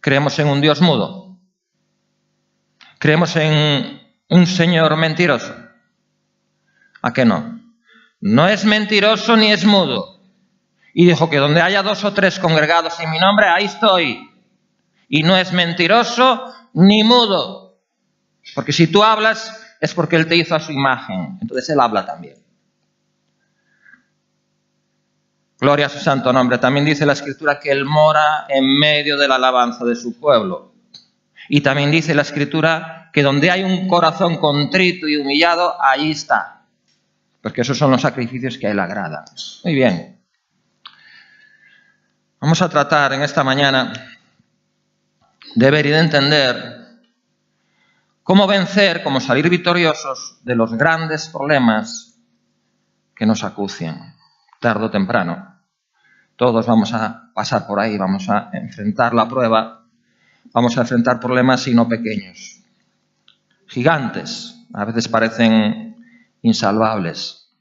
¿Creemos en un Dios mudo? ¿Creemos en un Señor mentiroso? ¿A qué no? No es mentiroso ni es mudo. Y dijo que donde haya 2 o 3 congregados en mi nombre, ahí estoy. Y no es mentiroso ni mudo. Porque si tú hablas, es porque Él te hizo a su imagen. Entonces Él habla también. Gloria a su santo nombre. También dice la Escritura que Él mora en medio de la alabanza de su pueblo. Y también dice la Escritura que donde hay un corazón contrito y humillado, ahí está. Porque esos son los sacrificios que a Él agradan. Muy bien. Vamos a tratar en esta mañana de ver y de entender cómo vencer, cómo salir victoriosos de los grandes problemas que nos acucian, tarde o temprano. Todos vamos a pasar por ahí, vamos a enfrentar la prueba, vamos a enfrentar problemas y no pequeños. Gigantes, a veces parecen insalvables.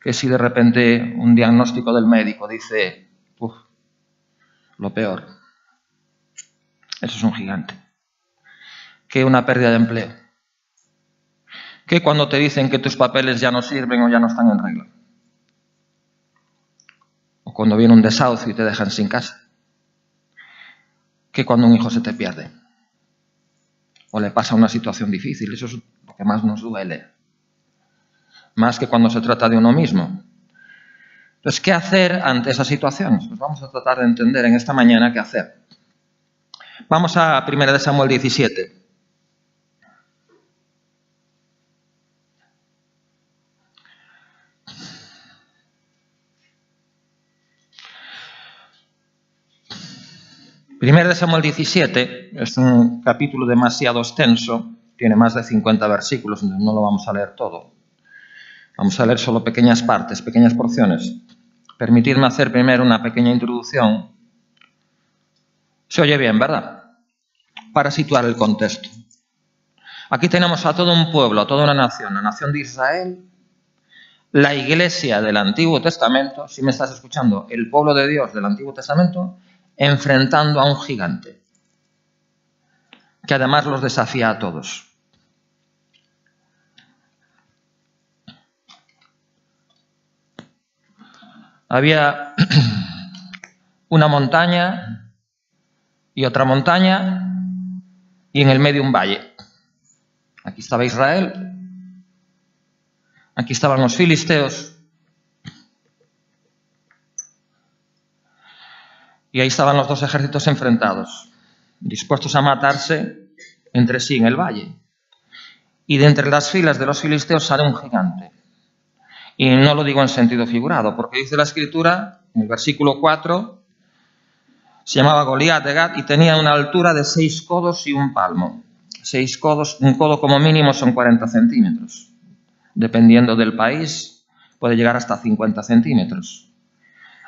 Que si de repente un diagnóstico del médico dice, lo peor, eso es un gigante. Que una pérdida de empleo. Que cuando te dicen que tus papeles ya no sirven o ya no están en regla. O cuando viene un desahucio y te dejan sin casa. Que cuando un hijo se te pierde. O le pasa una situación difícil. Eso es lo que más nos duele. Más que cuando se trata de uno mismo. Entonces, ¿qué hacer ante esas situaciones? Pues vamos a tratar de entender en esta mañana qué hacer. Vamos a 1 Samuel 17. Primero de Samuel 17 es un capítulo demasiado extenso, tiene más de 50 versículos, entonces no lo vamos a leer todo. Vamos a leer solo pequeñas partes, pequeñas porciones. Permitidme hacer primero una pequeña introducción. Se oye bien, ¿verdad? Para situar el contexto. Aquí tenemos a todo un pueblo, a toda una nación, la nación de Israel, la iglesia del Antiguo Testamento, si me estás escuchando, el pueblo de Dios del Antiguo Testamento, enfrentando a un gigante, que además los desafía a todos. Había una montaña y otra montaña y en el medio un valle. Aquí estaba Israel, aquí estaban los filisteos y ahí estaban los 2 ejércitos enfrentados, dispuestos a matarse entre sí en el valle. Y de entre las filas de los filisteos sale un gigante. Y no lo digo en sentido figurado, porque dice la Escritura, en el versículo 4, se llamaba Goliat de Gat y tenía una altura de 6 codos y un palmo. 6 codos, un codo como mínimo son 40 centímetros. Dependiendo del país, puede llegar hasta 50 centímetros.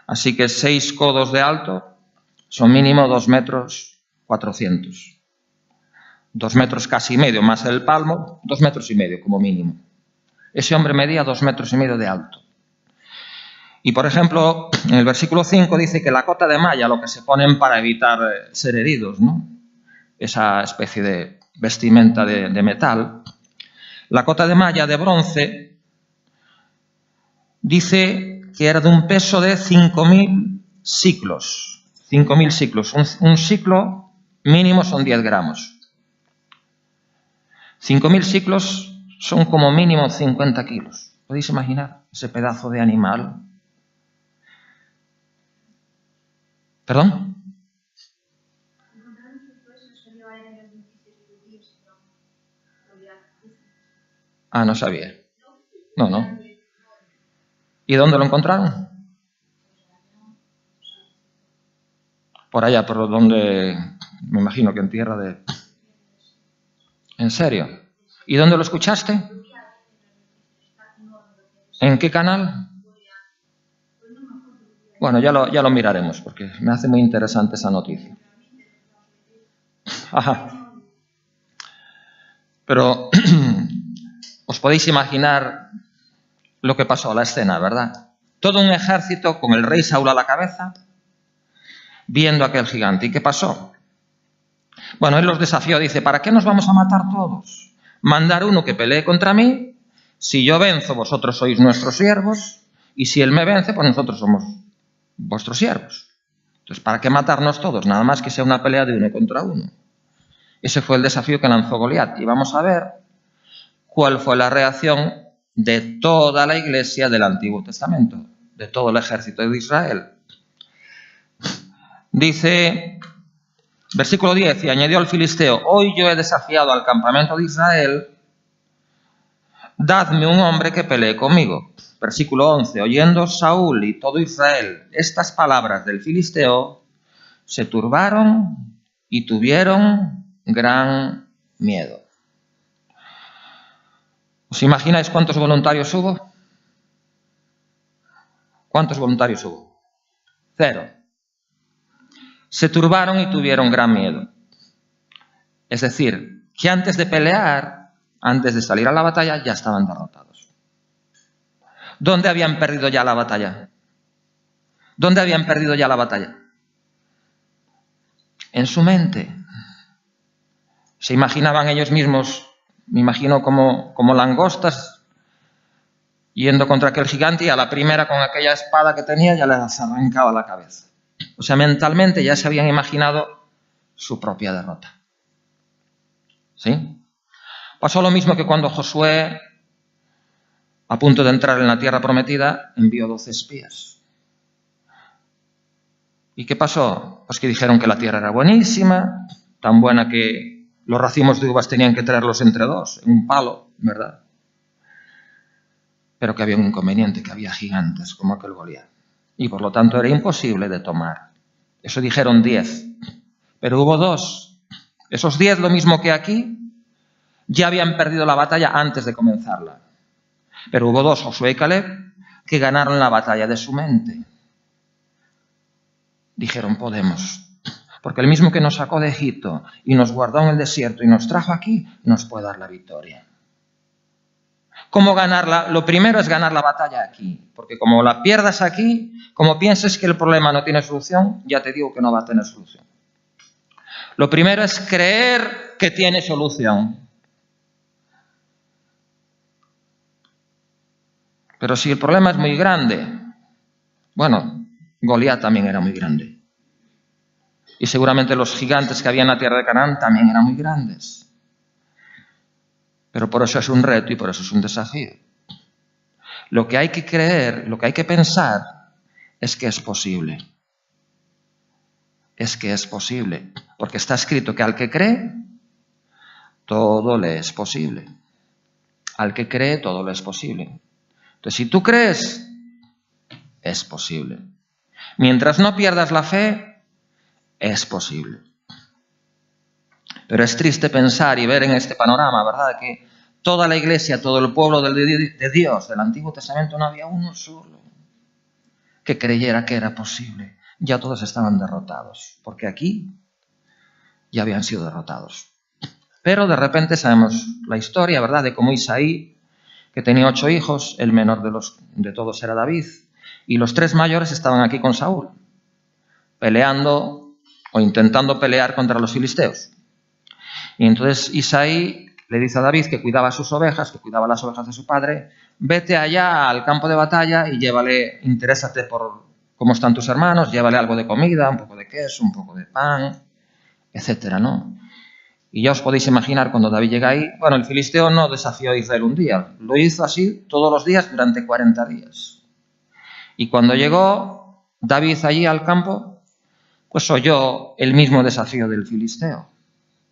Así que 6 codos de alto son mínimo 2 metros 400. 2 metros casi y medio, más el palmo, 2 metros y medio como mínimo. Ese hombre medía 2 metros y medio de alto. Y por ejemplo, en el versículo 5 dice que la cota de malla, lo que se ponen para evitar ser heridos, ¿no? Esa especie de vestimenta de metal. La cota de malla de bronce dice que era de un peso de 5.000 siclos. 5.000 siclos. Un siclo mínimo son 10 gramos. 5.000 siclos son como mínimo 50 kilos. ¿Podéis imaginar ese pedazo de animal? ¿Perdón? Ah, no sabía. No. ¿Y dónde lo encontraron? Por allá, por donde, me imagino que en tierra de... ¿En serio? ¿Y dónde lo escuchaste? ¿En qué canal? Bueno, ya lo miraremos, porque me hace muy interesante esa noticia. Ajá. Pero os podéis imaginar lo que pasó a la escena, ¿verdad? Todo un ejército con el rey Saúl a la cabeza, viendo a aquel gigante. ¿Y qué pasó? Bueno, él los desafió, dice, ¿para qué nos vamos a matar todos? Mandar uno que pelee contra mí, si yo venzo, vosotros sois nuestros siervos, y si él me vence, pues nosotros somos vuestros siervos. Entonces, ¿para qué matarnos todos? Nada más que sea una pelea de uno contra uno. Ese fue el desafío que lanzó Goliat. Y vamos a ver cuál fue la reacción de toda la iglesia del Antiguo Testamento, de todo el ejército de Israel. Dice, versículo 10, y añadió el filisteo, hoy yo he desafiado al campamento de Israel, dadme un hombre que pelee conmigo. Versículo 11, oyendo Saúl y todo Israel estas palabras del filisteo, se turbaron y tuvieron gran miedo. ¿Os imagináis cuántos voluntarios hubo? ¿Cuántos voluntarios hubo? 0. Se turbaron y tuvieron gran miedo. Es decir, que antes de pelear, antes de salir a la batalla, ya estaban derrotados. ¿Dónde habían perdido ya la batalla? ¿Dónde habían perdido ya la batalla? En su mente. Se imaginaban ellos mismos, me imagino como langostas, yendo contra aquel gigante y a la primera con aquella espada que tenía ya les arrancaba la cabeza. O sea, mentalmente ya se habían imaginado su propia derrota. ¿Sí? Pasó lo mismo que cuando Josué, a punto de entrar en la tierra prometida, envió 12 espías. ¿Y qué pasó? Pues que dijeron que la tierra era buenísima, tan buena que los racimos de uvas tenían que traerlos entre dos, en un palo, ¿verdad? Pero que había un inconveniente, que había gigantes como aquel Goliat. Y por lo tanto era imposible de tomar. Eso dijeron 10. Pero hubo 2. Esos 10, lo mismo que aquí, ya habían perdido la batalla antes de comenzarla. Pero hubo 2, Josué y Caleb, que ganaron la batalla de su mente. Dijeron, podemos. Porque el mismo que nos sacó de Egipto y nos guardó en el desierto y nos trajo aquí, nos puede dar la victoria. ¿Cómo ganarla? Lo primero es ganar la batalla aquí. Porque como la pierdas aquí, como pienses que el problema no tiene solución, ya te digo que no va a tener solución. Lo primero es creer que tiene solución. Pero si el problema es muy grande, bueno, Goliat también era muy grande. Y seguramente los gigantes que había en la tierra de Canaán también eran muy grandes. Pero por eso es un reto y por eso es un desafío. Lo que hay que creer, lo que hay que pensar es que es posible. Es que es posible. Porque está escrito que al que cree, todo le es posible. Al que cree, todo le es posible. Entonces, si tú crees, es posible. Mientras no pierdas la fe, es posible. Pero es triste pensar y ver en este panorama, ¿verdad?, que toda la iglesia, todo el pueblo de Dios del Antiguo Testamento, no había uno solo que creyera que era posible. Ya todos estaban derrotados, porque aquí ya habían sido derrotados. Pero de repente sabemos la historia, ¿verdad?, de cómo Isaí, que tenía 8 hijos, el menor de todos era David, y los 3 mayores estaban aquí con Saúl, peleando o intentando pelear contra los filisteos. Y entonces Isaí le dice a David, que cuidaba sus ovejas, que cuidaba las ovejas de su padre, vete allá al campo de batalla y llévale, interésate por cómo están tus hermanos, llévale algo de comida, un poco de queso, un poco de pan, etcétera, ¿no? Y ya os podéis imaginar cuando David llega ahí, bueno, el filisteo no desafió a Israel un día, lo hizo así todos los días durante 40 días. Y cuando llegó David allí al campo, pues oyó el mismo desafío del filisteo.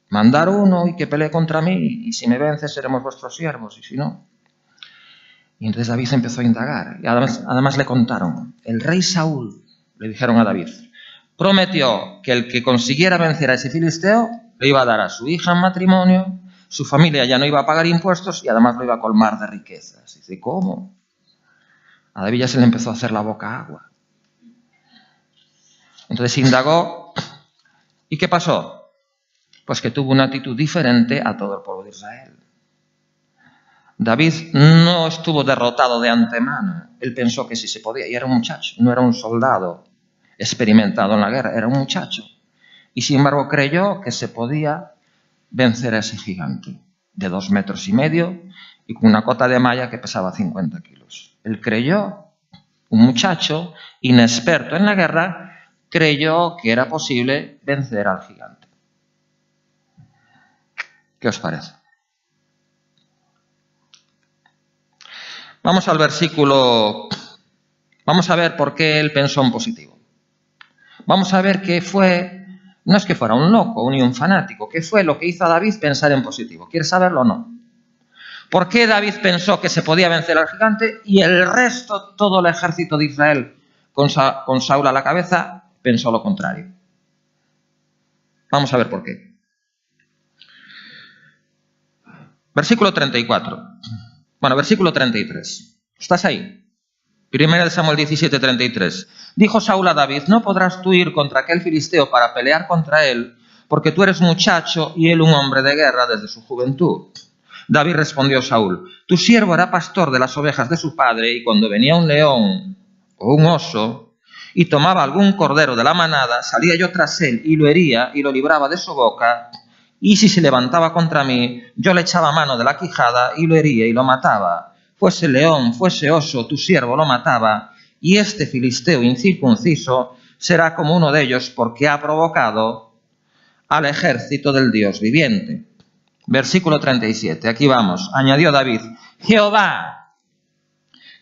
Mandar uno y que pelee contra mí, y si me vence seremos vuestros siervos, y si no. Y entonces David empezó a indagar, y además le contaron, el rey Saúl, le dijeron a David, prometió que el que consiguiera vencer a ese filisteo, le iba a dar a su hija en matrimonio, su familia ya no iba a pagar impuestos, y además lo iba a colmar de riquezas. Y dice, ¿cómo? A David ya se le empezó a hacer la boca agua. Entonces indagó, ¿y qué pasó? Pues que tuvo una actitud diferente a todo el pueblo de Israel. David no estuvo derrotado de antemano. Él pensó que sí se podía. Y era un muchacho, no era un soldado experimentado en la guerra, era un muchacho. y sin embargo creyó que se podía vencer a ese gigante de 2,5 metros y con una cota de malla que pesaba 50 kilos. Él creyó, un muchacho inexperto en la guerra, creyó que era posible vencer al gigante. ¿Qué os parece? Vamos al versículo. Vamos a ver por qué él pensó en positivo. Vamos a ver qué fue, no es que fuera un loco ni un fanático, qué fue lo que hizo a David pensar en positivo. ¿Quieres saberlo o no? ¿Por qué David pensó que se podía vencer al gigante y el resto, todo el ejército de Israel, con Saúl a la cabeza, pensó lo contrario? Vamos a ver por qué. Versículo 34. Bueno, versículo 33. ¿Estás ahí? 1 Samuel 17:33. Dijo Saúl a David: no podrás tú ir contra aquel filisteo para pelear contra él, porque tú eres muchacho y él un hombre de guerra desde su juventud. David respondió a Saúl: tu siervo era pastor de las ovejas de su padre, y cuando venía un león o un oso y tomaba algún cordero de la manada, salía yo tras él y lo hería y lo libraba de su boca, y si se levantaba contra mí, yo le echaba mano de la quijada y lo hería y lo mataba. Fuese león, fuese oso, tu siervo lo mataba, y este filisteo incircunciso será como uno de ellos, porque ha provocado al ejército del Dios viviente. Versículo 37, aquí vamos. Añadió David: Jehová,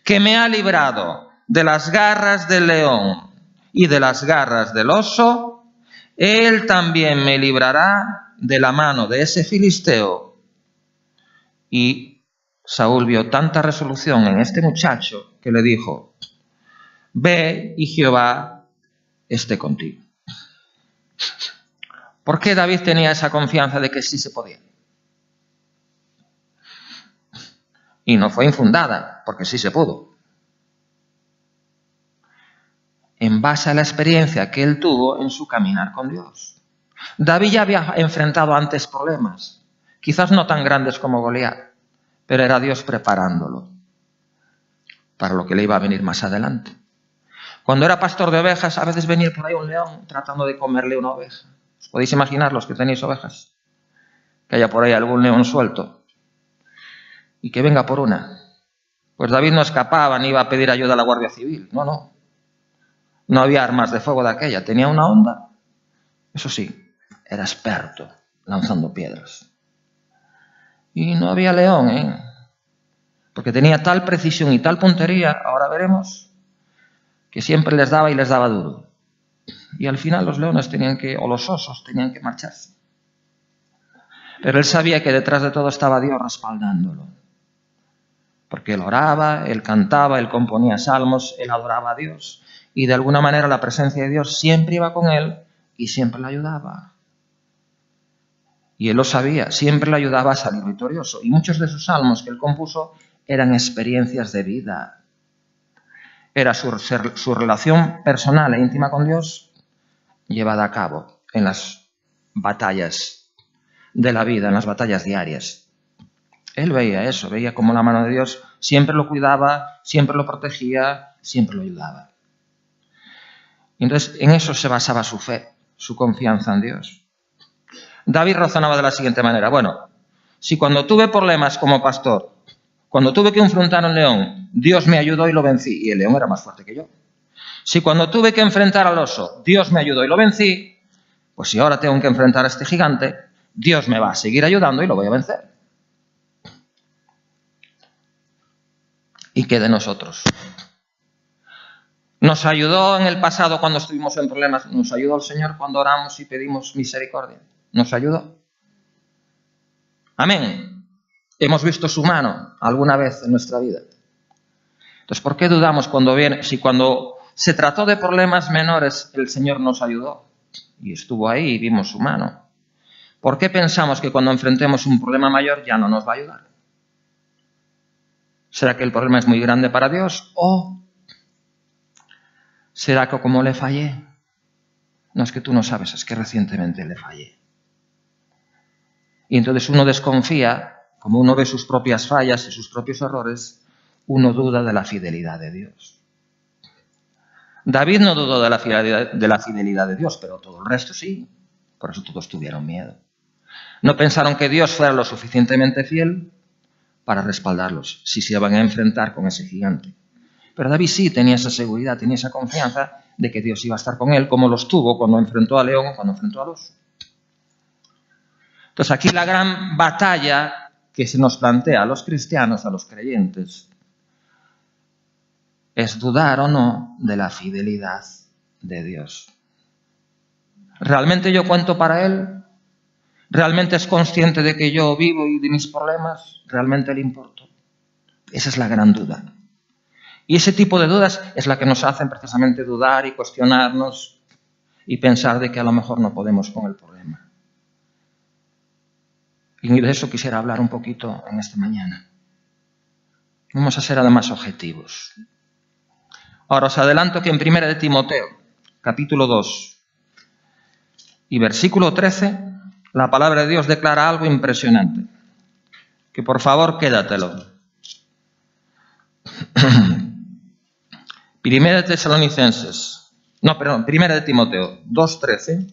que me ha librado de las garras del león y de las garras del oso, él también me librará de la mano de ese filisteo. Y Saúl vio tanta resolución en este muchacho que le dijo: ve y Jehová esté contigo. ¿Por qué David tenía esa confianza de que sí se podía? Y no fue infundada, porque sí se pudo. En base a la experiencia que él tuvo en su caminar con Dios. David ya había enfrentado antes problemas, quizás no tan grandes como Goliat, pero era Dios preparándolo para lo que le iba a venir más adelante. Cuando era pastor de ovejas, a veces venía por ahí un león tratando de comerle una oveja. ¿Os podéis imaginar los que tenéis ovejas? Que haya por ahí algún león suelto y que venga por una. Pues David no escapaba ni iba a pedir ayuda a la Guardia Civil. No. No había armas de fuego de aquella. Tenía una honda. Eso sí, era experto lanzando piedras. Y no había león, porque tenía tal precisión y tal puntería, ahora veremos, que siempre les daba y les daba duro. Y al final los leones o los osos tenían que marcharse. Pero él sabía que detrás de todo estaba Dios respaldándolo. Porque él oraba, él cantaba, él componía salmos, él adoraba a Dios. Y de alguna manera la presencia de Dios siempre iba con él y siempre le ayudaba. Y él lo sabía, siempre le ayudaba a salir victorioso. Y muchos de sus salmos que él compuso eran experiencias de vida. Era su relación personal e íntima con Dios llevada a cabo en las batallas de la vida, en las batallas diarias. Él veía eso, veía cómo la mano de Dios siempre lo cuidaba, siempre lo protegía, siempre lo ayudaba. Y entonces en eso se basaba su fe, su confianza en Dios. David razonaba de la siguiente manera: bueno, si cuando tuve problemas como pastor, cuando tuve que enfrentar a un león, Dios me ayudó y lo vencí, y el león era más fuerte que yo. Si cuando tuve que enfrentar al oso, Dios me ayudó y lo vencí, pues si ahora tengo que enfrentar a este gigante, Dios me va a seguir ayudando y lo voy a vencer. ¿Y qué de nosotros? ¿Nos ayudó en el pasado cuando estuvimos en problemas? ¿Nos ayudó el Señor cuando oramos y pedimos misericordia? ¿Nos ayudó? Amén. Hemos visto su mano alguna vez en nuestra vida. Entonces, ¿por qué dudamos si cuando se trató de problemas menores el Señor nos ayudó y estuvo ahí y vimos su mano? ¿Por qué pensamos que cuando enfrentemos un problema mayor ya no nos va a ayudar? ¿Será que el problema es muy grande para Dios? ¿O será que como le fallé? No es que tú no sabes, es que recientemente le fallé. Y entonces uno desconfía, como uno ve sus propias fallas y sus propios errores, uno duda de la fidelidad de Dios. David no dudó de la fidelidad de Dios, pero todo el resto sí. Por eso todos tuvieron miedo. No pensaron que Dios fuera lo suficientemente fiel para respaldarlos si se iban a enfrentar con ese gigante. Pero David sí tenía esa seguridad, tenía esa confianza de que Dios iba a estar con él, como los tuvo cuando enfrentó al león o cuando enfrentó al oso. Entonces aquí la gran batalla que se nos plantea a los cristianos, a los creyentes, es dudar o no de la fidelidad de Dios. ¿Realmente yo cuento para Él? ¿Realmente es consciente de que yo vivo y de mis problemas? ¿Realmente le importo? Esa es la gran duda. Y ese tipo de dudas es la que nos hacen precisamente dudar y cuestionarnos y pensar de que a lo mejor no podemos con el problema. Y de eso quisiera hablar un poquito en esta mañana. Vamos a ser además objetivos. Ahora os adelanto que en 1 de Timoteo, capítulo 2 y versículo 13, la palabra de Dios declara algo impresionante. Que por favor quédatelo. 1 de Timoteo 2:13.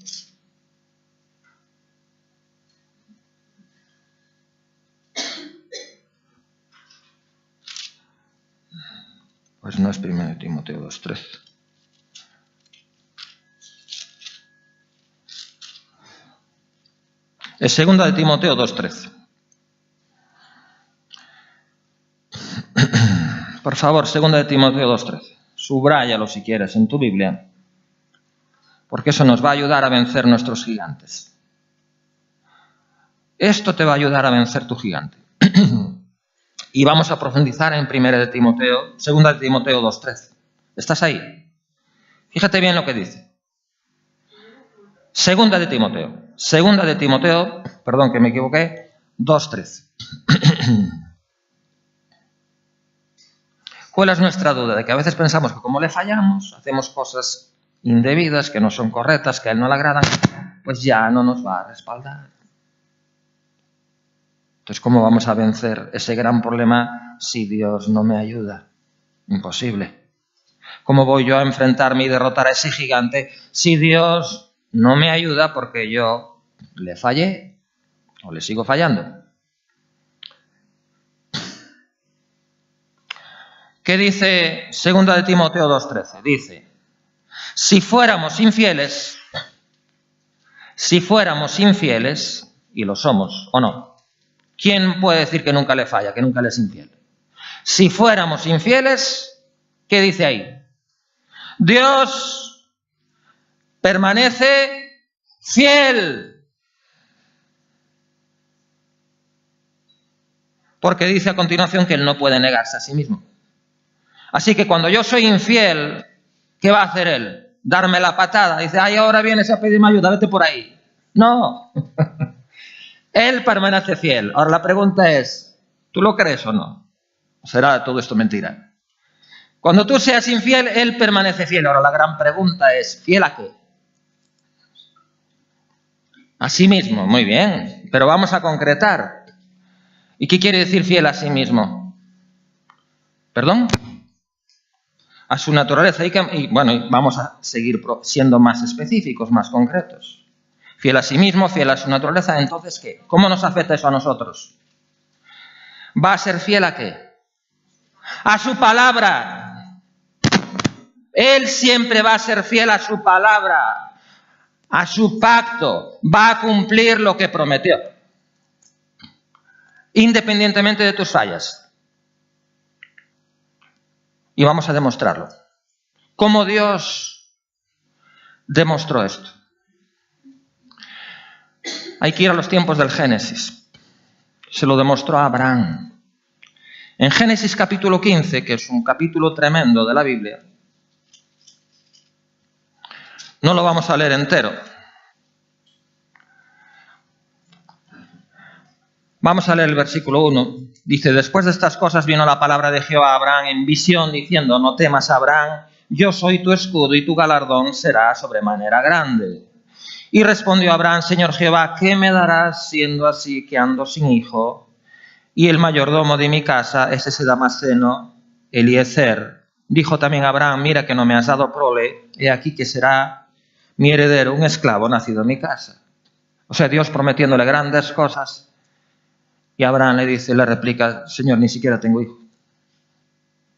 Pues no es 1 de Timoteo 2:13. Es 2 de Timoteo 2:13. Por favor, 2 de Timoteo 2:13. Subráyalo si quieres en tu Biblia, porque eso nos va a ayudar a vencer nuestros gigantes. Esto te va a ayudar a vencer tu gigante. Y vamos a profundizar en 2 de Timoteo 2:13. ¿Estás ahí? Fíjate bien lo que dice. 2 de Timoteo, perdón que me equivoqué, 2:13. ¿Cuál es nuestra duda? De que a veces pensamos que como le fallamos, hacemos cosas indebidas, que no son correctas, que a él no le agradan, pues ya no nos va a respaldar. Entonces, ¿cómo vamos a vencer ese gran problema si Dios no me ayuda? Imposible. ¿Cómo voy yo a enfrentarme y derrotar a ese gigante si Dios no me ayuda porque yo le fallé o le sigo fallando? ¿Qué dice 2 de Timoteo 2:13? Dice, si fuéramos infieles, y lo somos, ¿o no? ¿Quién puede decir que nunca le falla, que nunca le es infiel? Si fuéramos infieles, ¿qué dice ahí? Dios permanece fiel. Porque dice a continuación que Él no puede negarse a sí mismo. Así que cuando yo soy infiel, ¿qué va a hacer Él? Darme la patada. Dice, ay, ahora vienes a pedirme ayuda, vete por ahí. No. Él permanece fiel. Ahora la pregunta es, ¿tú lo crees o no? ¿Será todo esto mentira? Cuando tú seas infiel, Él permanece fiel. Ahora la gran pregunta es, ¿fiel a qué? A sí mismo, muy bien. Pero vamos a concretar. ¿Y qué quiere decir fiel a sí mismo? ¿Perdón? A su naturaleza. Y bueno, vamos a seguir siendo más específicos, más concretos. Fiel a sí mismo, fiel a su naturaleza. Entonces, ¿qué? ¿Cómo nos afecta eso a nosotros? ¿Va a ser fiel a qué? A su palabra. Él siempre va a ser fiel a su palabra, a su pacto. Va a cumplir lo que prometió, independientemente de tus fallas. Y vamos a demostrarlo. ¿Cómo Dios demostró esto? Hay que ir a los tiempos del Génesis. Se lo demostró a Abraham. En Génesis capítulo 15, que es un capítulo tremendo de la Biblia, no lo vamos a leer entero. Vamos a leer el versículo 1. Dice, después de estas cosas vino la palabra de Jehová a Abraham en visión, diciendo, no temas, Abraham, yo soy tu escudo y tu galardón será sobremanera grande. Y respondió Abraham, Señor Jehová, ¿qué me darás siendo así que ando sin hijo? Y el mayordomo de mi casa es ese Damaseno, Eliezer. Dijo también Abraham, mira que no me has dado prole, he aquí que será mi heredero, un esclavo nacido en mi casa. O sea, Dios prometiéndole grandes cosas y Abraham le replica, Señor, ni siquiera tengo hijo.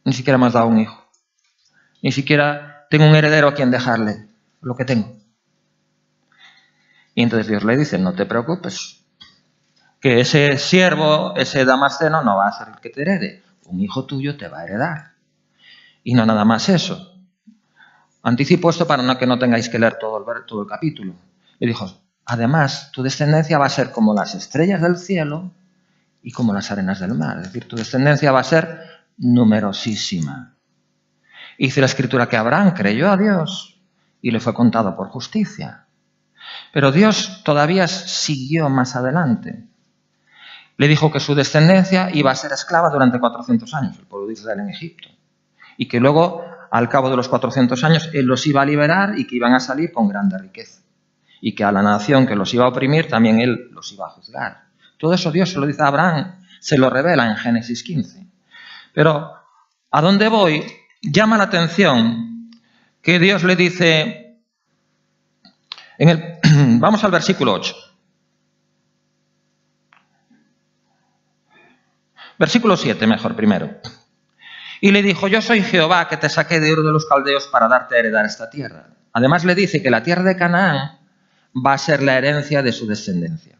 Ni siquiera me has dado un hijo. Ni siquiera tengo un heredero a quien dejarle lo que tengo. Y entonces Dios le dice, no te preocupes, que ese siervo, ese Damasceno, no va a ser el que te herede. Un hijo tuyo te va a heredar. Y no nada más eso. Anticipo esto para que no tengáis que leer todo el capítulo. Le dijo, además, tu descendencia va a ser como las estrellas del cielo y como las arenas del mar. Es decir, tu descendencia va a ser numerosísima. Y dice la Escritura que Abraham creyó a Dios y le fue contado por justicia. Pero Dios todavía siguió más adelante. Le dijo que su descendencia iba a ser esclava durante 400 años, el pueblo de Israel en Egipto. Y que luego, al cabo de los 400 años, Él los iba a liberar y que iban a salir con grande riqueza. Y que a la nación que los iba a oprimir, también Él los iba a juzgar. Todo eso Dios se lo dice a Abraham, se lo revela en Génesis 15. Pero, ¿a dónde voy? Llama la atención que Dios le dice, vamos al versículo 8. Versículo 7, mejor, primero. Y le dijo, yo soy Jehová que te saqué de Ur de los Caldeos para darte a heredar esta tierra. Además le dice que la tierra de Canaán va a ser la herencia de su descendencia.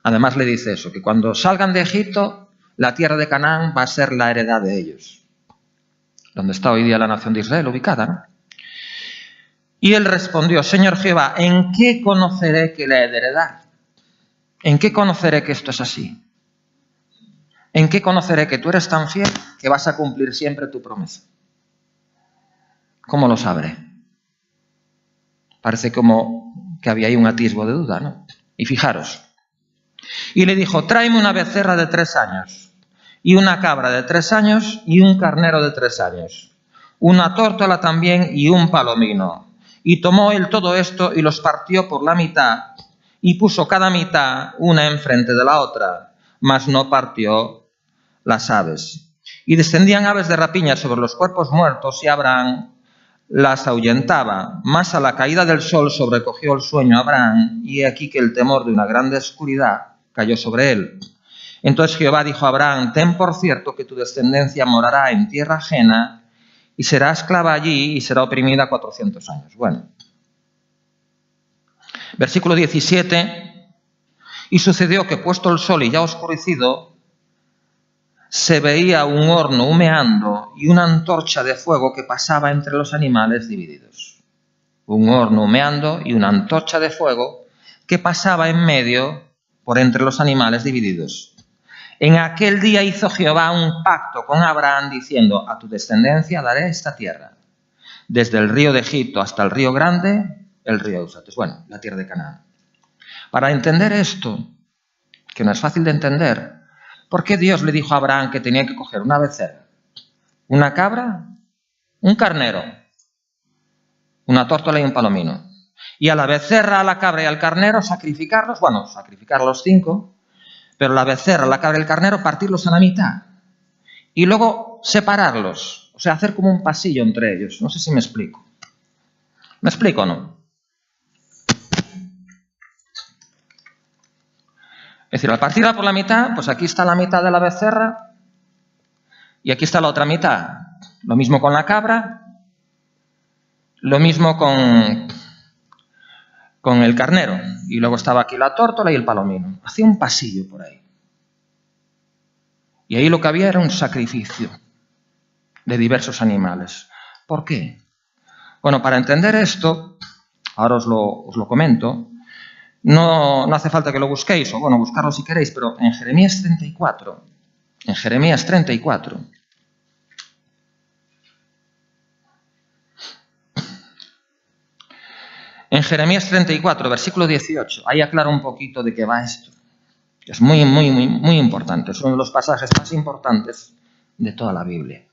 Además le dice eso, que cuando salgan de Egipto, la tierra de Canaán va a ser la heredad de ellos. Donde está hoy día la nación de Israel ubicada, ¿no? Y él respondió, Señor Jehová, ¿en qué conoceré que la he de heredar? ¿En qué conoceré que esto es así? ¿En qué conoceré que tú eres tan fiel que vas a cumplir siempre tu promesa? ¿Cómo lo sabré? Parece como que había ahí un atisbo de duda, ¿no? Y fijaros. Y le dijo, tráeme una becerra de 3 años, y una cabra de 3 años, y un carnero de 3 años, una tórtola también, y un palomino. Y tomó él todo esto y los partió por la mitad, y puso cada mitad una enfrente de la otra, mas no partió las aves. Y descendían aves de rapiña sobre los cuerpos muertos, y Abraham las ahuyentaba. Mas a la caída del sol sobrecogió el sueño a Abraham, y he aquí que el temor de una grande oscuridad cayó sobre él. Entonces Jehová dijo a Abraham, ten por cierto que tu descendencia morará en tierra ajena, y será esclava allí, y será oprimida 400 años. Bueno. Versículo 17. Y sucedió que puesto el sol y ya oscurecido, se veía un horno humeando y una antorcha de fuego que pasaba entre los animales divididos. Un horno humeando y una antorcha de fuego que pasaba en medio por entre los animales divididos. En aquel día hizo Jehová un pacto con Abraham diciendo, a tu descendencia daré esta tierra, desde el río de Egipto hasta el río grande, el río Éufrates. Bueno, la tierra de Canaán. Para entender esto, que no es fácil de entender, ¿por qué Dios le dijo a Abraham que tenía que coger una becerra, una cabra, un carnero, una tórtola y un palomino? Y a la becerra, a la cabra y al carnero sacrificarlos, bueno, sacrificar los 5, pero la becerra, la cabra y el carnero partirlos a la mitad. Y luego separarlos, o sea, hacer como un pasillo entre ellos. No sé si me explico. ¿Me explico o no? Es decir, al partirla por la mitad, pues aquí está la mitad de la becerra y aquí está la otra mitad. Lo mismo con la cabra, lo mismo con el carnero. Y luego estaba aquí la tórtola y el palomino. Hacía un pasillo por ahí. Y ahí lo que había era un sacrificio de diversos animales. ¿Por qué? Bueno, para entender esto, ahora os lo comento. No hace falta que lo busquéis, o bueno, buscarlo si queréis, pero en Jeremías 34, en Jeremías 34, versículo 18, ahí aclara un poquito de qué va esto. Es muy importante, es uno de los pasajes más importantes de toda la Biblia.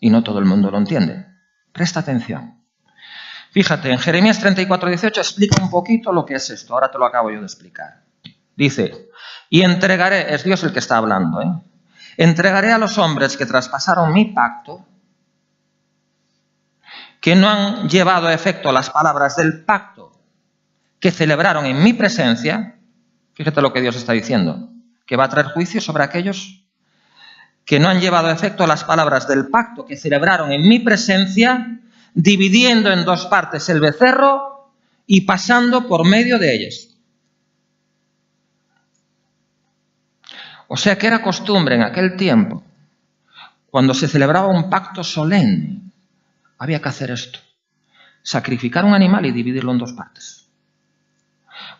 Y no todo el mundo lo entiende. Presta atención. Fíjate, en Jeremías 34, 18 explica un poquito lo que es esto. Ahora te lo acabo yo de explicar. Dice, y entregaré, es Dios el que está hablando, entregaré a los hombres que traspasaron mi pacto, que no han llevado a efecto las palabras del pacto que celebraron en mi presencia, fíjate lo que Dios está diciendo, que va a traer juicio sobre aquellos que no han llevado a efecto las palabras del pacto que celebraron en mi presencia, dividiendo en dos partes el becerro y pasando por medio de ellas. O sea que era costumbre en aquel tiempo, cuando se celebraba un pacto solemne, había que hacer esto: sacrificar un animal y dividirlo en dos partes.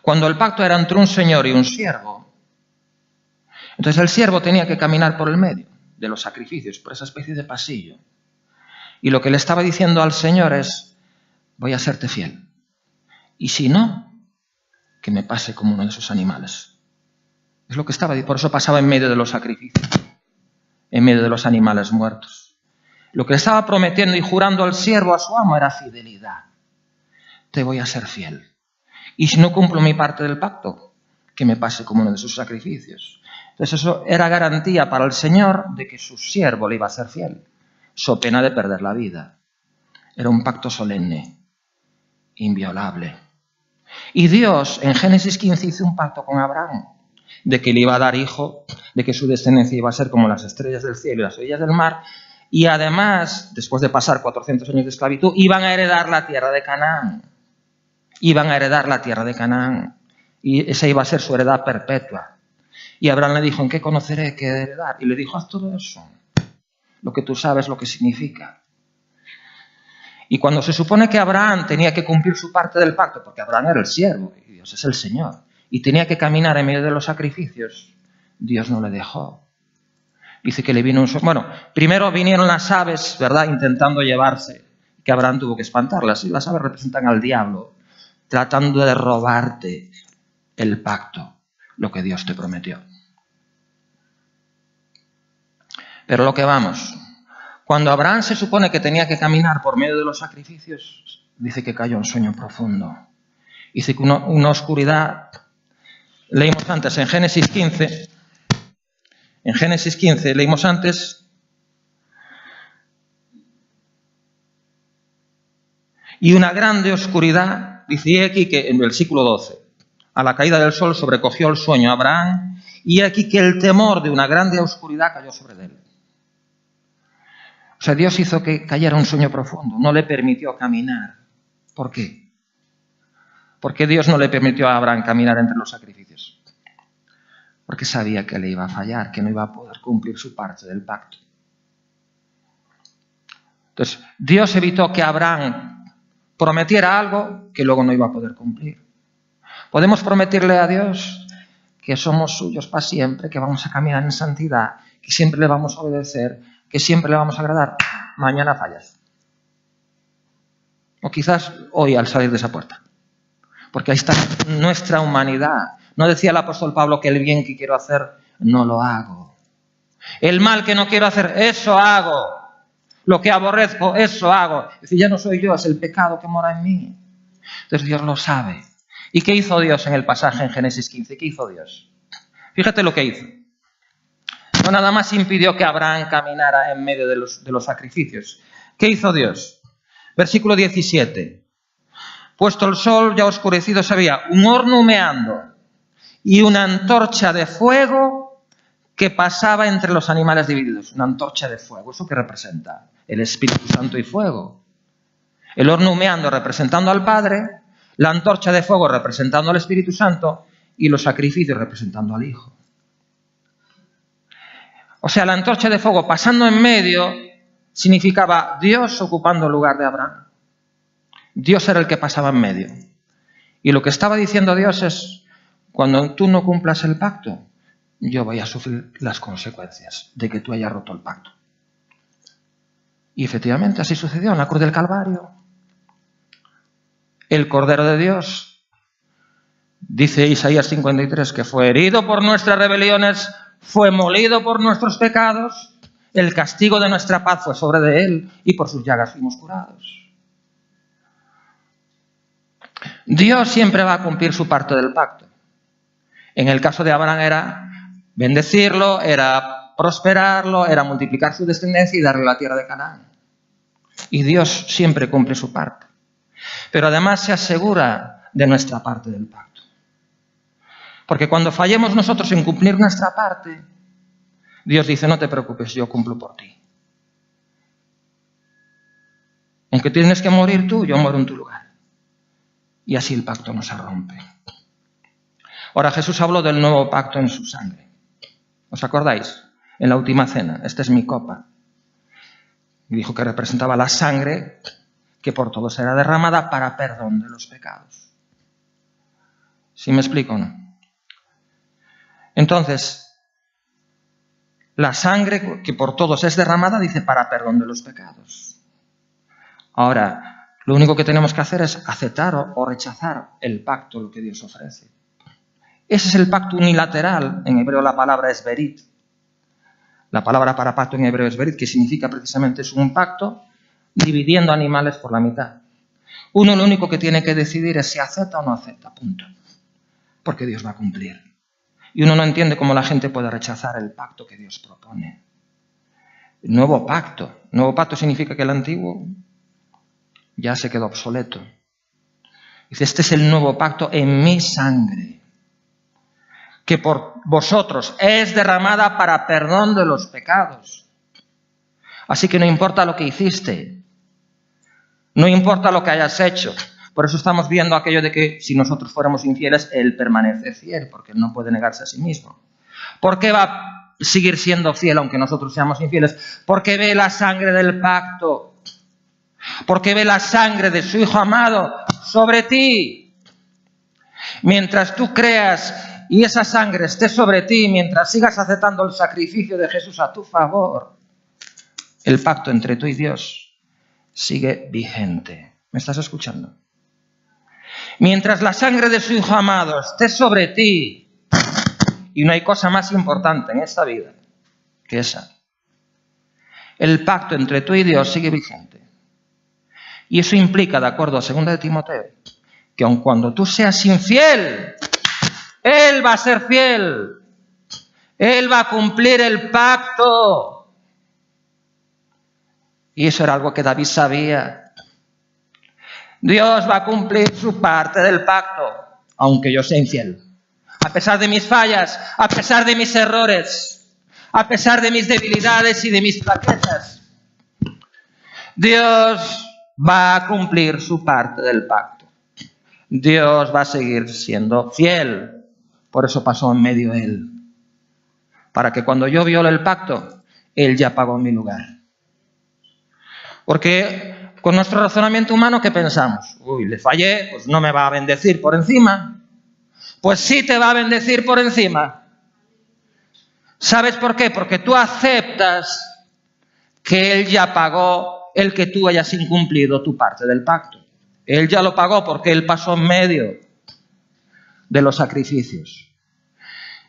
Cuando el pacto era entre un señor y un siervo, entonces el siervo tenía que caminar por el medio de los sacrificios, por esa especie de pasillo. Y lo que le estaba diciendo al Señor es: voy a serte fiel. Y si no, que me pase como uno de esos animales. Es lo que estaba diciendo. Por eso pasaba en medio de los sacrificios, en medio de los animales muertos. Lo que le estaba prometiendo y jurando al siervo, a su amo, era fidelidad. Te voy a ser fiel. Y si no cumplo mi parte del pacto, que me pase como uno de sus sacrificios. Entonces eso era garantía para el Señor de que su siervo le iba a ser fiel, so pena de perder la vida. Era un pacto solemne, inviolable. Y Dios en Génesis 15 hizo un pacto con Abraham, de que le iba a dar hijo, de que su descendencia iba a ser como las estrellas del cielo y las orillas del mar, y además, después de pasar 400 años de esclavitud, iban a heredar la tierra de Canaán. Iban a heredar la tierra de Canaán, y esa iba a ser su heredad perpetua. Y Abraham le dijo: ¿en qué conoceré qué heredar? Y le dijo: haz todo eso, lo que tú sabes lo que significa. Y cuando se supone que Abraham tenía que cumplir su parte del pacto, porque Abraham era el siervo y Dios es el Señor, y tenía que caminar en medio de los sacrificios, Dios no le dejó. Dice que le vino un... Bueno, primero vinieron las aves, ¿verdad?, intentando llevarse, que Abraham tuvo que espantarlas. Y las aves representan al diablo, tratando de robarte el pacto, lo que Dios te prometió. Pero lo que vamos, cuando Abraham se supone que tenía que caminar por medio de los sacrificios, dice que cayó en sueño profundo. Dice que una oscuridad, leímos antes en Génesis 15, leímos antes, y una grande oscuridad, dice aquí que en el versículo 12, a la caída del sol sobrecogió el sueño a Abraham, y aquí que el temor de una grande oscuridad cayó sobre él. O sea, Dios hizo que cayera un sueño profundo, no le permitió caminar. ¿Por qué? Porque Dios no le permitió a Abraham caminar entre los sacrificios. Porque sabía que le iba a fallar, que no iba a poder cumplir su parte del pacto. Entonces, Dios evitó que Abraham prometiera algo que luego no iba a poder cumplir. Podemos prometerle a Dios que somos suyos para siempre, que vamos a caminar en santidad, que siempre le vamos a obedecer, que siempre le vamos a agradar. Mañana fallas. O quizás hoy al salir de esa puerta. Porque ahí está nuestra humanidad. ¿No decía el apóstol Pablo que el bien que quiero hacer no lo hago? El mal que no quiero hacer, eso hago. Lo que aborrezco, eso hago. Es decir, ya no soy yo, es el pecado que mora en mí. Entonces Dios lo sabe. ¿Y qué hizo Dios en el pasaje en Génesis 15? ¿Qué hizo Dios? Fíjate lo que hizo. No nada más impidió que Abraham caminara en medio de los sacrificios. ¿Qué hizo Dios? Versículo 17. Puesto el sol ya oscurecido se veía un horno humeando y una antorcha de fuego que pasaba entre los animales divididos. Una antorcha de fuego. ¿Eso qué representa? El Espíritu Santo y fuego. El horno humeando representando al Padre, la antorcha de fuego representando al Espíritu Santo y los sacrificios representando al Hijo. O sea, la antorcha de fuego pasando en medio significaba Dios ocupando el lugar de Abraham. Dios era el que pasaba en medio. Y lo que estaba diciendo Dios es: cuando tú no cumplas el pacto, yo voy a sufrir las consecuencias de que tú hayas roto el pacto. Y efectivamente así sucedió en la cruz del Calvario. El Cordero de Dios, dice Isaías 53, que fue herido por nuestras rebeliones, fue molido por nuestros pecados, el castigo de nuestra paz fue sobre de él y por sus llagas fuimos curados. Dios siempre va a cumplir su parte del pacto. En el caso de Abraham era bendecirlo, era prosperarlo, era multiplicar su descendencia y darle la tierra de Canaán. Y Dios siempre cumple su parte. Pero además se asegura de nuestra parte del pacto. Porque cuando fallemos nosotros en cumplir nuestra parte, Dios dice, no te preocupes, yo cumplo por ti. Aunque tienes que morir tú, yo muero en tu lugar. Y así el pacto no se rompe. Ahora Jesús habló del nuevo pacto en su sangre. ¿Os acordáis? En la última cena, esta es mi copa. Y dijo que representaba la sangre que por todos será derramada para perdón de los pecados. ¿Sí me explico o no? Entonces, la sangre que por todos es derramada, dice, para perdón de los pecados. Ahora, lo único que tenemos que hacer es aceptar o rechazar el pacto, lo que Dios ofrece. Ese es el pacto unilateral. En hebreo la palabra es berit. La palabra para pacto en hebreo es berit, que significa precisamente es un pacto dividiendo animales por la mitad. Uno lo único que tiene que decidir es si acepta o no acepta, punto. Porque Dios va a cumplir. Y uno no entiende cómo la gente puede rechazar el pacto que Dios propone. El nuevo pacto. Nuevo pacto significa que el antiguo ya se quedó obsoleto. Dice, este es el nuevo pacto en mi sangre, que por vosotros es derramada para perdón de los pecados. Así que no importa lo que hiciste, no importa lo que hayas hecho. Por eso estamos viendo aquello de que si nosotros fuéramos infieles, Él permanece fiel, porque Él no puede negarse a sí mismo. ¿Por qué va a seguir siendo fiel aunque nosotros seamos infieles? Porque ve la sangre del pacto, porque ve la sangre de su Hijo amado sobre ti. Mientras tú creas y esa sangre esté sobre ti, mientras sigas aceptando el sacrificio de Jesús a tu favor, el pacto entre tú y Dios sigue vigente. ¿Me estás escuchando? Mientras la sangre de su Hijo amado esté sobre ti, y no hay cosa más importante en esta vida que esa, el pacto entre tú y Dios sigue vigente. Y eso implica, de acuerdo a 2 de Timoteo, que aun cuando tú seas infiel, Él va a ser fiel. Él va a cumplir el pacto. Y eso era algo que David sabía. Dios va a cumplir su parte del pacto, aunque yo sea infiel. A pesar de mis fallas, a pesar de mis errores, a pesar de mis debilidades y de mis flaquezas, Dios va a cumplir su parte del pacto. Dios va a seguir siendo fiel. Por eso pasó en medio Él. Para que cuando yo viole el pacto, Él ya pagó mi lugar. Porque con nuestro razonamiento humano, ¿qué pensamos? Uy, le fallé, pues no me va a bendecir por encima. Pues sí te va a bendecir por encima. ¿Sabes por qué? Porque tú aceptas que Él ya pagó el que tú hayas incumplido tu parte del pacto. Él ya lo pagó porque Él pasó en medio de los sacrificios.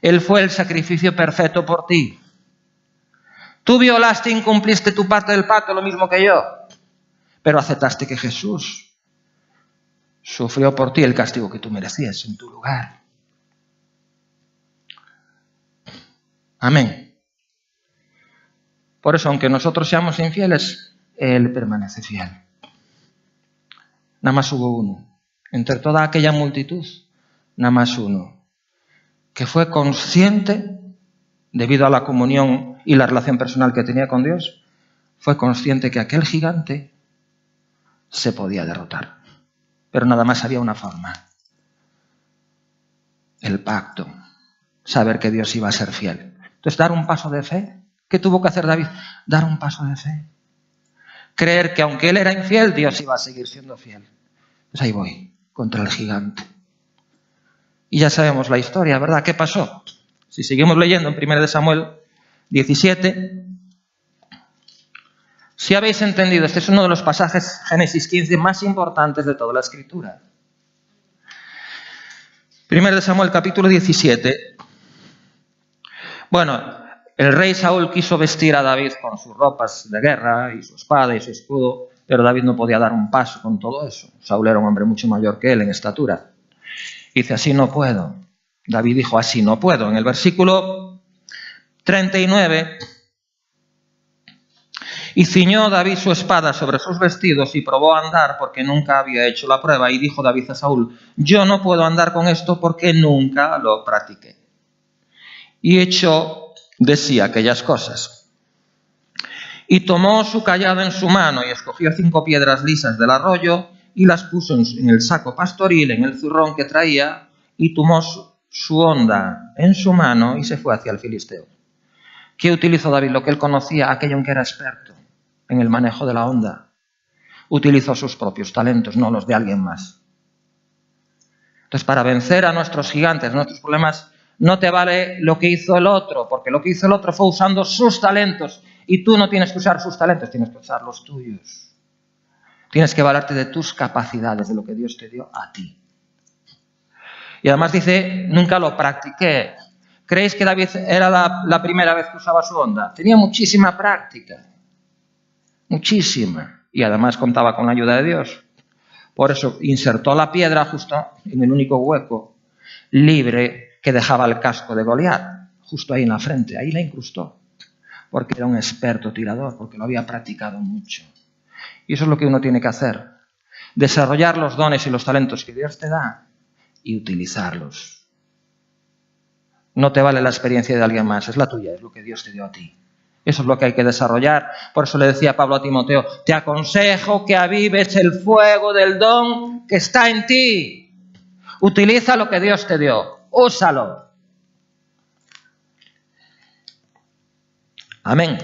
Él fue el sacrificio perfecto por ti. Tú violaste e incumpliste tu parte del pacto, lo mismo que yo. Pero aceptaste que Jesús sufrió por ti el castigo que tú merecías en tu lugar. Amén. Por eso, aunque nosotros seamos infieles, Él permanece fiel. Nada más hubo uno. Entre toda aquella multitud, nada más uno, que fue consciente, debido a la comunión y la relación personal que tenía con Dios, fue consciente que aquel gigante se podía derrotar. Pero nada más había una forma. El pacto. Saber que Dios iba a ser fiel. Entonces, dar un paso de fe. ¿Qué tuvo que hacer David? Dar un paso de fe. Creer que aunque él era infiel, Dios iba a seguir siendo fiel. Pues ahí voy, contra el gigante. Y ya sabemos la historia, ¿verdad? ¿Qué pasó? Si seguimos leyendo en 1 Samuel 17, si habéis entendido, este es uno de los pasajes, Génesis 15, más importantes de toda la Escritura. 1 Samuel capítulo 17. Bueno, el rey Saúl quiso vestir a David con sus ropas de guerra y su espada y su escudo, pero David no podía dar un paso con todo eso. Saúl era un hombre mucho mayor que él en estatura. Dice, así no puedo. David dijo, así no puedo. En el versículo 39, Y ciñó David su espada sobre sus vestidos y probó a andar porque nunca había hecho la prueba. Y dijo David a Saúl: yo no puedo andar con esto porque nunca lo practiqué. Y echó de sí aquellas cosas. Y tomó su cayado en su mano y escogió 5 piedras lisas del arroyo y las puso en el saco pastoril, en el zurrón que traía, y tomó su honda en su mano y se fue hacia el filisteo. ¿Qué utilizó David? Lo que él conocía, aquello en que era experto, en el manejo de la honda. Utilizó sus propios talentos, no los de alguien más. Entonces, para vencer a nuestros gigantes, nuestros problemas, no te vale lo que hizo el otro, porque lo que hizo el otro fue usando sus talentos, y tú no tienes que usar sus talentos, tienes que usar los tuyos. Tienes que valerte de tus capacidades, de lo que Dios te dio a ti. Y además dice, nunca lo practiqué. ¿Creéis que David era la primera vez que usaba su honda? Tenía muchísima práctica. Muchísima. Y además contaba con la ayuda de Dios. Por eso insertó la piedra justo en el único hueco libre que dejaba el casco de Goliat. Justo ahí en la frente. Ahí la incrustó. Porque era un experto tirador, porque lo había practicado mucho. Y eso es lo que uno tiene que hacer. Desarrollar los dones y los talentos que Dios te da y utilizarlos. No te vale la experiencia de alguien más, es la tuya, es lo que Dios te dio a ti. Eso es lo que hay que desarrollar. Por eso le decía Pablo a Timoteo, te aconsejo que avives el fuego del don que está en ti. Utiliza lo que Dios te dio, úsalo. Amén.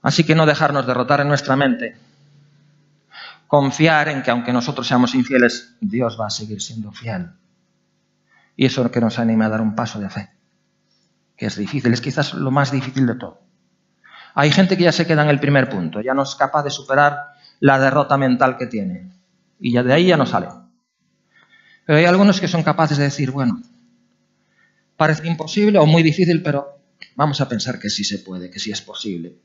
Así que no dejarnos derrotar en nuestra mente. Confiar en que aunque nosotros seamos infieles, Dios va a seguir siendo fiel. Y eso es lo que nos anima a dar un paso de fe. Que es difícil, es quizás lo más difícil de todo. Hay gente que ya se queda en el primer punto, ya no es capaz de superar la derrota mental que tiene. Y ya de ahí ya no sale. Pero hay algunos que son capaces de decir, bueno, parece imposible o muy difícil, pero vamos a pensar que sí se puede, que sí es posible.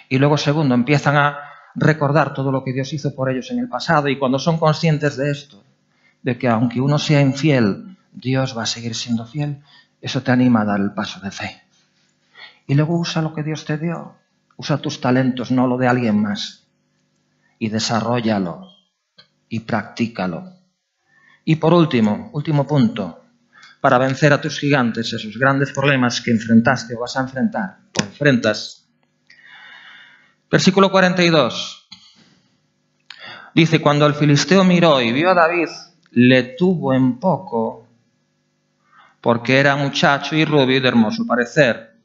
Y luego, segundo, empiezan a recordar todo lo que Dios hizo por ellos en el pasado, y cuando son conscientes de esto, de que aunque uno sea infiel, Dios va a seguir siendo fiel, eso te anima a dar el paso de fe. Y luego usa lo que Dios te dio, usa tus talentos, no lo de alguien más, y desarróllalo y practícalo. Y por último punto, para vencer a tus gigantes, esos grandes problemas que enfrentaste o vas a enfrentar, o enfrentas. Versículo 42. Dice, cuando el filisteo miró y vio a David, le tuvo en poco, porque era muchacho y rubio y de hermoso parecer.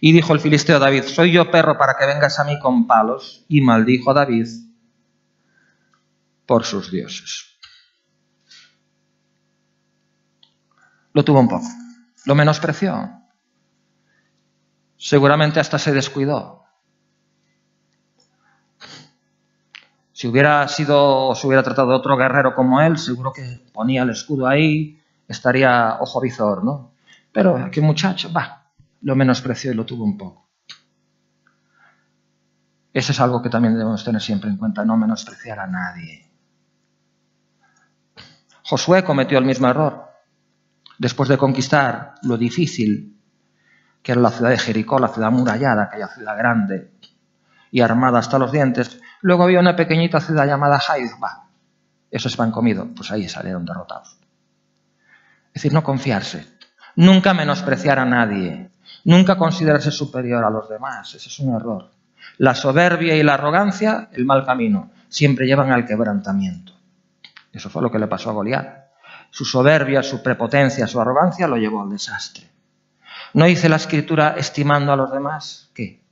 Y dijo el filisteo a David, ¿soy yo perro para que vengas a mí con palos? Y maldijo a David por sus dioses. Lo tuvo un poco, lo menospreció. Seguramente hasta se descuidó. Si hubiera sido o se hubiera tratado de otro guerrero como él, seguro que ponía el escudo ahí, estaría ojo visor, ¿no? Pero aquel muchacho, lo menospreció y lo tuvo un poco. Eso es algo que también debemos tener siempre en cuenta, no menospreciar a nadie. Josué cometió el mismo error. Después de conquistar lo difícil, que era la ciudad de Jericó, la ciudad amurallada, aquella ciudad grande y armada hasta los dientes, luego había una pequeñita ciudad llamada Hai. Esos van comidos, pues ahí salieron derrotados. Es decir, no confiarse, nunca menospreciar a nadie, nunca considerarse superior a los demás, ese es un error. La soberbia y la arrogancia, el mal camino, siempre llevan al quebrantamiento. Eso fue lo que le pasó a Goliat. Su soberbia, su prepotencia, su arrogancia lo llevó al desastre. ¿No dice la Escritura estimando a los demás? ¿Qué?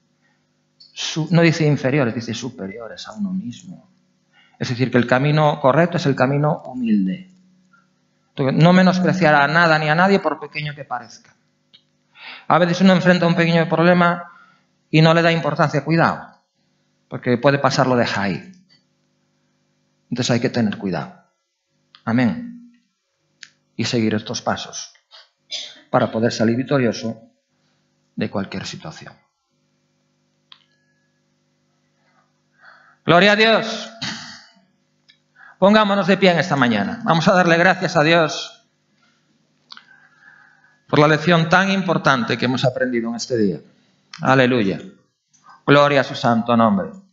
No dice inferiores, dice superiores a uno mismo. Es decir, que el camino correcto es el camino humilde. Entonces, no menospreciar a nada ni a nadie por pequeño que parezca. A veces uno enfrenta un pequeño problema y no le da importancia. Cuidado, porque puede pasarlo de Hyde. Entonces hay que tener cuidado. Amén. Y seguir estos pasos para poder salir victorioso de cualquier situación. Gloria a Dios. Pongámonos de pie en esta mañana. Vamos a darle gracias a Dios por la lección tan importante que hemos aprendido en este día. Aleluya. Gloria a su santo nombre.